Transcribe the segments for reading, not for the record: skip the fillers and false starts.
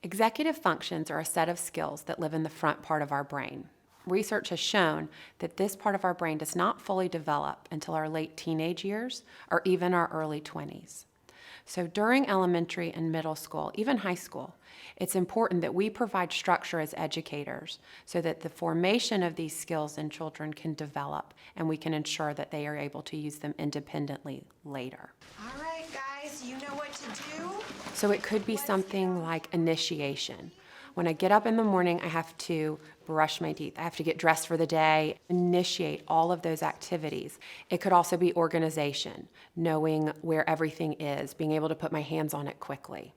Executive functions are a set of skills that live in the front part of our brain. Research has shown that this part of our brain does not fully develop until our late teenage years or even our early 20s. So during elementary and middle school, even high school, it's important that we provide structure as educators so that the formation of these skills in children can develop and we can ensure that they are able to use them independently later. All right, guys, you know what to do? So it could be something like initiation. When I get up in the morning, I have to brush my teeth. I have to get dressed for the day, initiate all of those activities. It could also be organization, knowing where everything is, being able to put my hands on it quickly.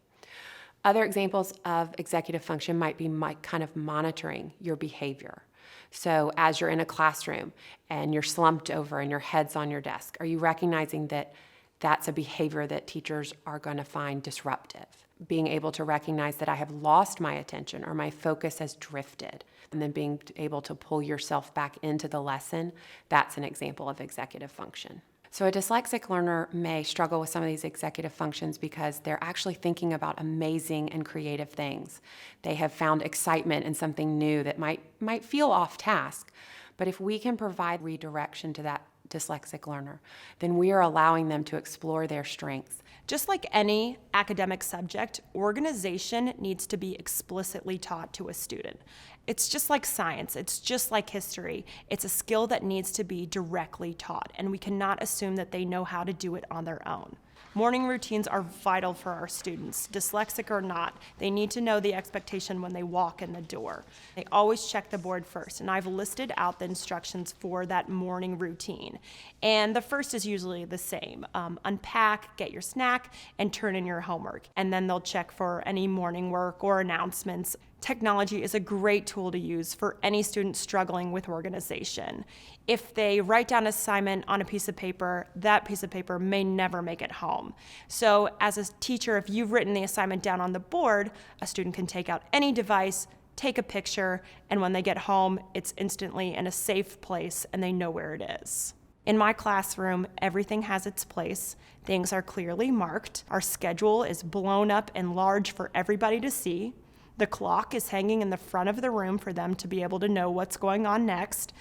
Other examples of executive function might be kind of monitoring your behavior. So as you're in a classroom and you're slumped over and your head's on your desk, are you recognizing that that's a behavior that teachers are going to find disruptive? Being able to recognize that I have lost my attention or my focus has drifted, and then being able to pull yourself back into the lesson, that's an example of executive function. So a dyslexic learner may struggle with some of these executive functions because they're actually thinking about amazing and creative things. They have found excitement in something new that might feel off task, but if we can provide redirection to that dyslexic learner, then we are allowing them to explore their strengths. Just like any academic subject, organization needs to be explicitly taught to a student. It's just like science, it's just like history. It's a skill that needs to be directly taught, and we cannot assume that they know how to do it on their own. Morning routines are vital for our students, dyslexic or not. They need to know the expectation when they walk in the door. They always check the board first, and I've listed out the instructions for that morning routine. And the first is usually the same. Unpack, get your snack, and turn in your homework. And then they'll check for any morning work or announcements. Technology is a great tool to use for any student struggling with organization. If they write down an assignment on a piece of paper, that piece of paper may never make it home. So as a teacher, if you've written the assignment down on the board, a student can take out any device, take a picture, and when they get home, it's instantly in a safe place and they know where it is. In my classroom, everything has its place. Things are clearly marked. Our schedule is blown up and large for everybody to see. The clock is hanging in the front of the room for them to be able to know what's going on next.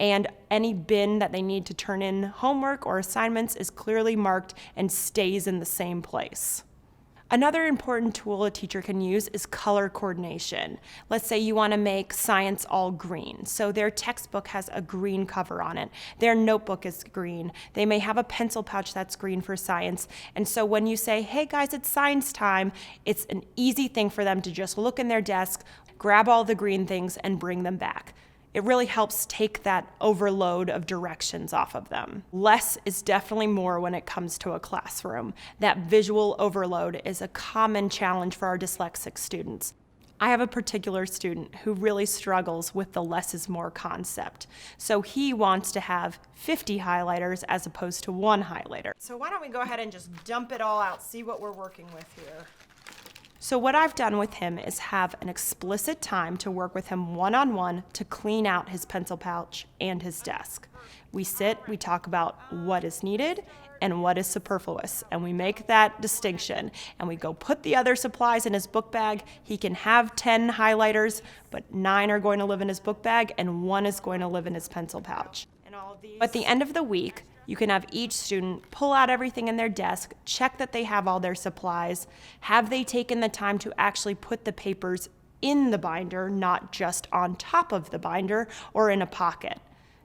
And any bin that they need to turn in homework or assignments is clearly marked and stays in the same place. Another important tool a teacher can use is color coordination. Let's say you want to make science all green. So their textbook has a green cover on it. Their notebook is green. They may have a pencil pouch that's green for science. And so when you say, hey guys, it's science time, it's an easy thing for them to just look in their desk, grab all the green things, and bring them back. It really helps take that overload of directions off of them. Less is definitely more when it comes to a classroom. That visual overload is a common challenge for our dyslexic students. I have a particular student who really struggles with the less is more concept. So he wants to have 50 highlighters as opposed to one highlighter. So why don't we go ahead and just dump it all out, see what we're working with here. So what I've done with him is have an explicit time to work with him one-on-one to clean out his pencil pouch and his desk. We sit, we talk about what is needed and what is superfluous, and we make that distinction, and we go put the other supplies in his book bag. He can have 10 highlighters, but 9 are going to live in his book bag and 1 is going to live in his pencil pouch. At the end of the week, you can have each student pull out everything in their desk, check that they have all their supplies. Have they taken the time to actually put the papers in the binder, not just on top of the binder or in a pocket?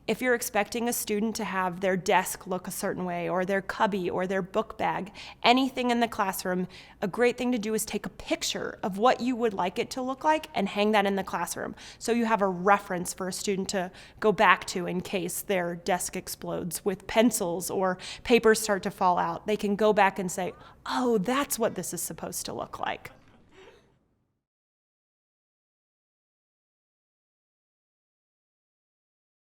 If you're expecting a student to have their desk look a certain way, or their cubby, or their book bag, anything in the classroom, a great thing to do is take a picture of what you would like it to look like and hang that in the classroom. So you have a reference for a student to go back to in case their desk explodes with pencils or papers start to fall out. They can go back and say, oh, that's what this is supposed to look like.